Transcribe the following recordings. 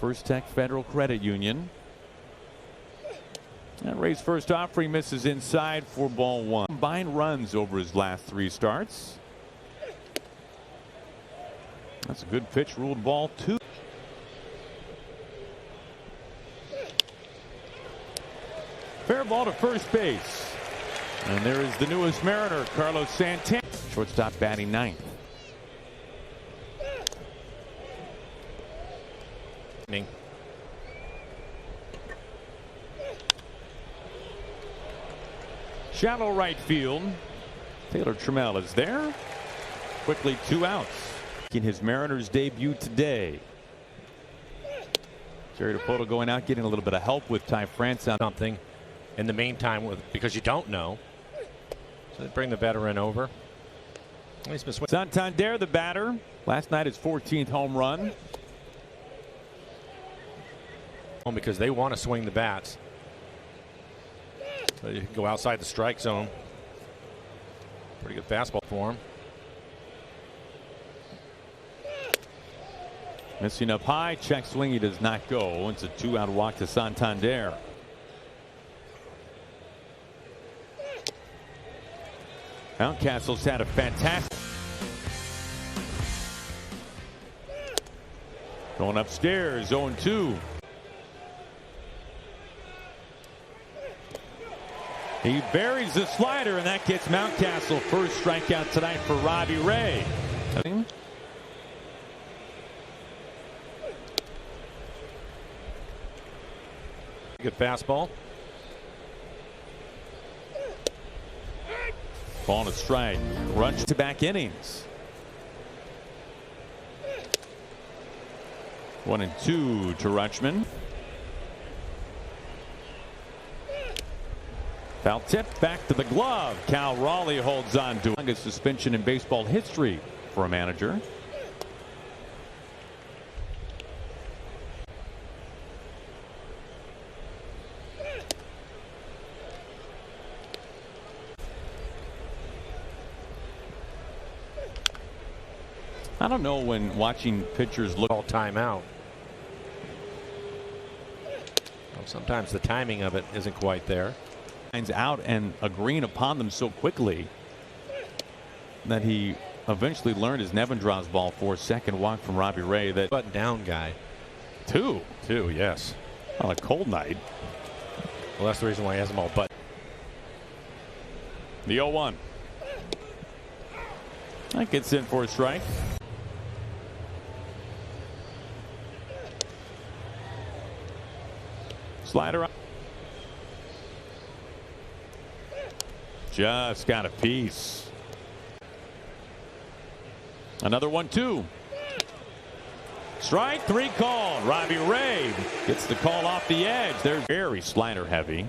First Tech Federal Credit Union. And Ray's first offering misses inside for ball one. Combined runs over his last 3 starts. That's a good pitch, ruled ball 2. Fair ball to first base. And there is the newest Mariner, Carlos Santana. Shortstop batting 9th. Shallow right field. Taylor Trammell is there. Quickly 2 outs. In his Mariners debut today. Jerry DePoto going out, getting a little bit of help with Ty France on something in the meantime because you don't know. So they bring the veteran over. Santander, the batter. Last night his 14th home run. Because they want to swing the bats. So you can go outside the strike zone. Pretty good fastball for him. Missing up high, check swing, he does not go. It's a 2-out walk to Santander. Mountcastle's had a fantastic. Going upstairs, 0-2. He buries the slider, and that gets Mountcastle. First strikeout tonight for Robbie Ray. Good fastball. Ball and a strike. Runs to back innings. 1-2 to Rutschman. Foul tip back to the glove. Cal Raleigh holds on to longest suspension in baseball history for a manager. I don't know when watching pitchers look all timeout. Well, sometimes the timing of it isn't quite there. Out and agreeing upon them so quickly that he eventually learned his Nevin draws ball for a second walk from Robbie Ray. That button down guy. Two, yes. On a cold night. Well, that's the reason why he has them all buttoned. The 0-1. That gets in for a strike. Slider up. Just got a piece. Another 1-2. Strike 3 called. Robbie Ray gets the call off the edge. There's very slider heavy.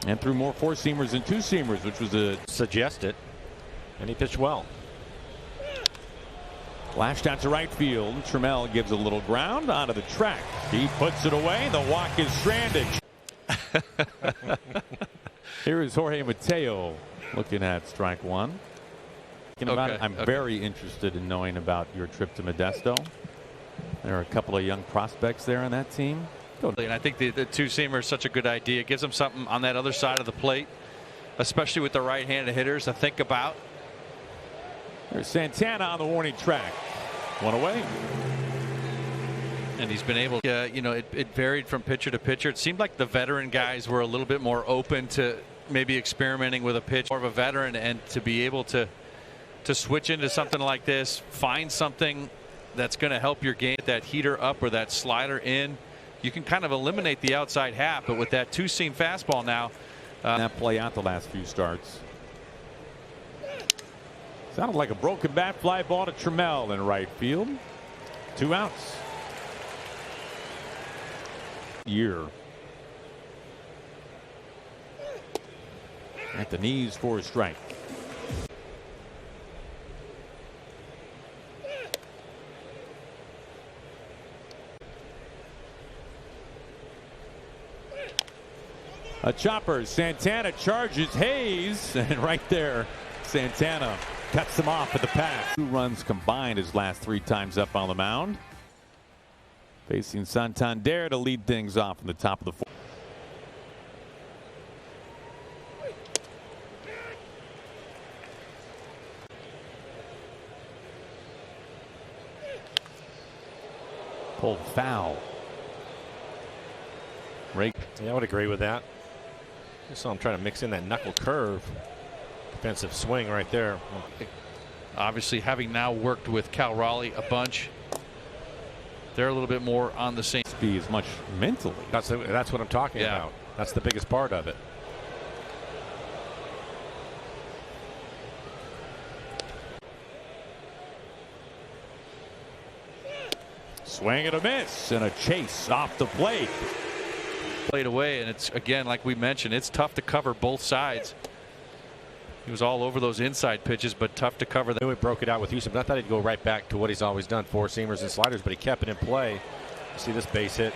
And threw more 4-seamers than 2-seamers, which was a suggested. And he pitched well. Lashed out to right field. Trammell gives a little ground onto the track. He puts it away. The walk is stranded. Here is Jorge Mateo looking at strike 1. I'm very interested in knowing about your trip to Modesto. There are a couple of young prospects there on that team. And I think the 2-seamer is such a good idea. It gives them something on that other side of the plate, especially with the right-handed hitters to think about. There's Santana on the warning track. 1 away. And he's been able to, it varied from pitcher to pitcher. It seemed like the veteran guys were a little bit more open to maybe experimenting with a pitch. More of a veteran, and to be able to switch into something like this, find something that's going to help your game, that heater up or that slider in. You can kind of eliminate the outside half, but with that 2-seam fastball now. That play out the last few starts. Sounded like a broken bat. Fly ball to Trammell in right field. 2 outs. Year. At the knees for a strike. A chopper. Santana charges Hayes, and right there Santana cuts him off at the pass. 2 runs combined his last 3 times up on the mound. facing Santander to lead things off in the top of the fourth. Pulled foul. Ray. Yeah, I would agree with that. Just saw him trying to mix in that knuckle curve. Defensive swing right there. Obviously, having now worked with Cal Raleigh a bunch, they're a little bit more on the same. Be as much mentally. That's what I'm talking about. That's the biggest part of it. Swing and a miss and a chase off the plate. Played away, and it's again like we mentioned, it's tough to cover both sides. He was all over those inside pitches, but tough to cover. I knew he broke it out with Houston, but I thought he'd go right back to what he's always done, four seamers and sliders, but he kept it in play. You see this base hit.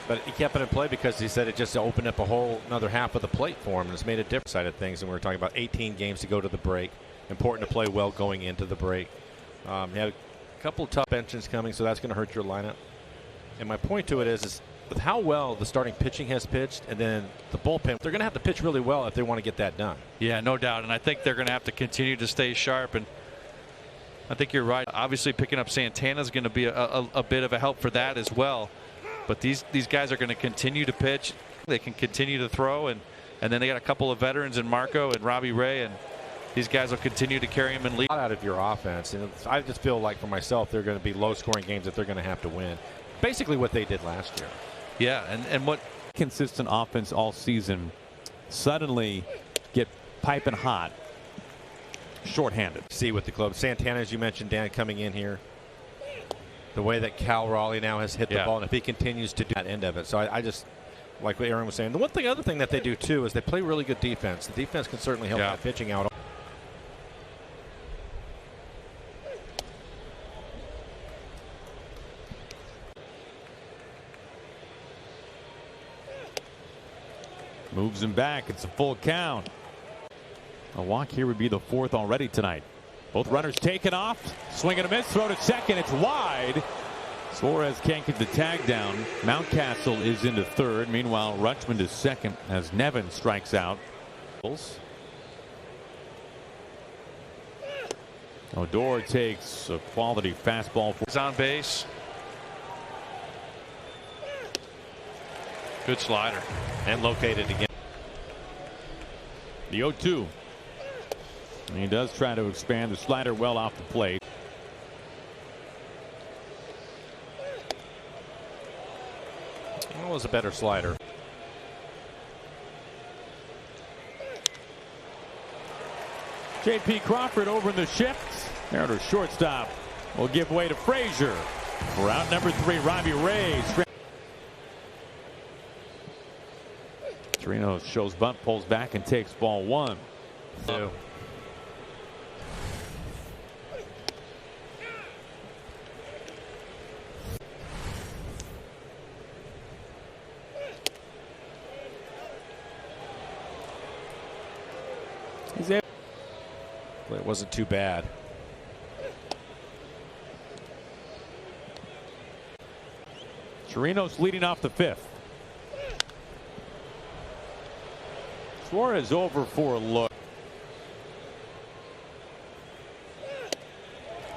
But he kept it in play because he said it just opened up a whole another half of the plate for him, and it's made a different side of things. And we were talking about 18 games to go to the break. Important to play well going into the break. He had a couple of tough benches coming, so that's going to hurt your lineup. And my point to it is with how well the starting pitching has pitched and then the bullpen, they're going to have to pitch really well if they want to get that done. Yeah, no doubt. And I think they're going to have to continue to stay sharp. And I think you're right. Obviously, picking up Santana is going to be a bit of a help for that as well. But these guys are going to continue to pitch. They can continue to throw. And then they got a couple of veterans in Marco and Robbie Ray. And these guys will continue to carry him and lead. Out of your offense. And I just feel like for myself, they're going to be low scoring games that they're going to have to win. Basically what they did last year. Yeah, and what consistent offense all season suddenly get piping hot, shorthanded. See with the club. Santana, as you mentioned, Dan, coming in here. The way that Cal Raleigh now has hit the ball, and if he continues to do that end of it. So I just like what Aaron was saying. The other thing that they do too is they play really good defense. The defense can certainly help that pitching out. Moves him back. It's a full count. A walk here would be the fourth already tonight. Both runners taken off. Swing and a miss. Throw to second. It's wide. Suarez can't get the tag down. Mountcastle is into third. Meanwhile, Rutschman is second as Nevin strikes out. Odor takes a quality fastball. He's on base. Good slider. And located again. The 0-2. And he does try to expand the slider well off the plate. That was a better slider. J.P. Crawford over in the shift. There to shortstop. Will give way to Frazier. For out number 3, Robbie Ray. Torino shows bunt, pulls back, and takes ball 1. It wasn't too bad. Chirinos leading off the 5th. Suarez over for a look.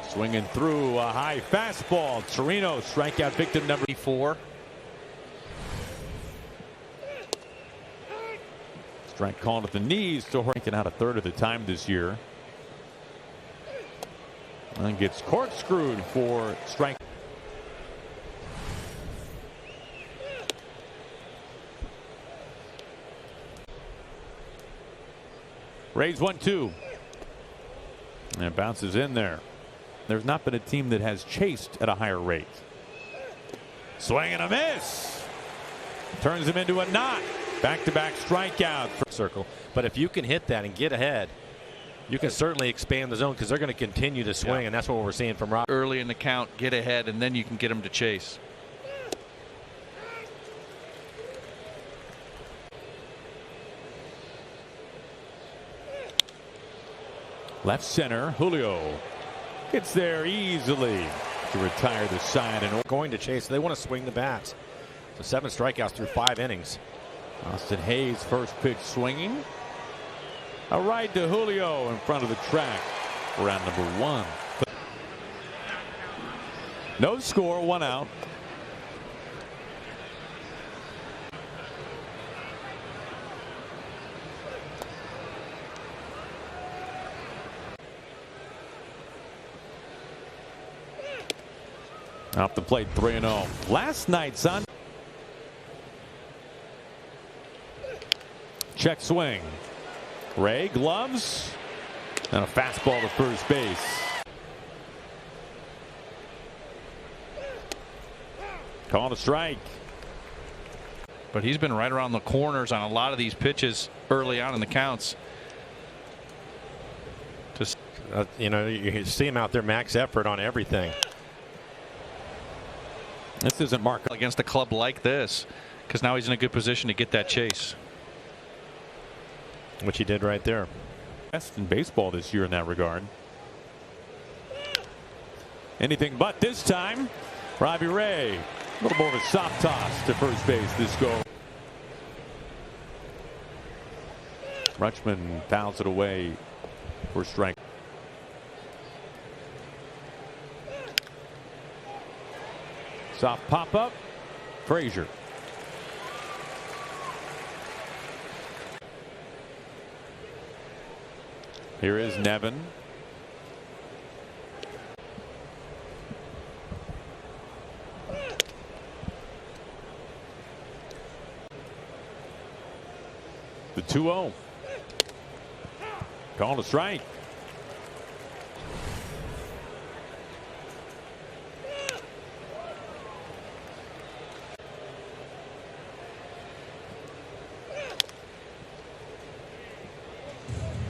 Swinging through a high fastball. Torino strikeout victim number 4. Strike called at the knees to Horton out a third of the time this year. And gets corkscrewed for strike. Rays 1-2. And it bounces in there. There's not been a team that has chased at a higher rate. Swing and a miss. Turns him into a knot. Back-to-back strikeout. Circle. But if you can hit that and get ahead, you can certainly expand the zone because they're going to continue to swing, and that's what we're seeing from Rob. Early in the count, get ahead, and then you can get them to chase. Left center, Julio gets there easily. to retire the side. And going to chase. They want to swing the bats. So 7 strikeouts through 5 innings. Austin Hayes, first pitch swinging. A right to Julio in front of the track. Round number 1. No score, 1 out. Off the plate, 3-0. Last night, son. Check swing. Ray, gloves, and a fastball to first base. Call a strike. But he's been right around the corners on a lot of these pitches early on in the counts. Just you know, you see him out there max effort on everything. This isn't Mark against a club like this, because now he's in a good position to get that chase. Which he did right there. Best in baseball this year in that regard. Anything but this time. Robbie Ray. A little more of a soft toss to first base. This go. Rutschman fouls it away for strike. Soft pop up. Frazier. Here is Nevin. The 2-0. Call a strike.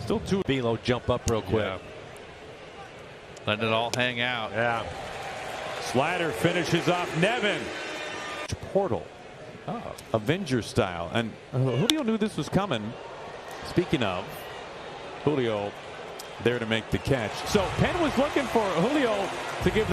Still 2. Velo jump up real quick. Yeah. Letting it all hang out. Yeah. Slider finishes off Nevin. Portal. Oh. Avenger style. And Julio knew this was coming. Speaking of, Julio there to make the catch. So Penn was looking for Julio to give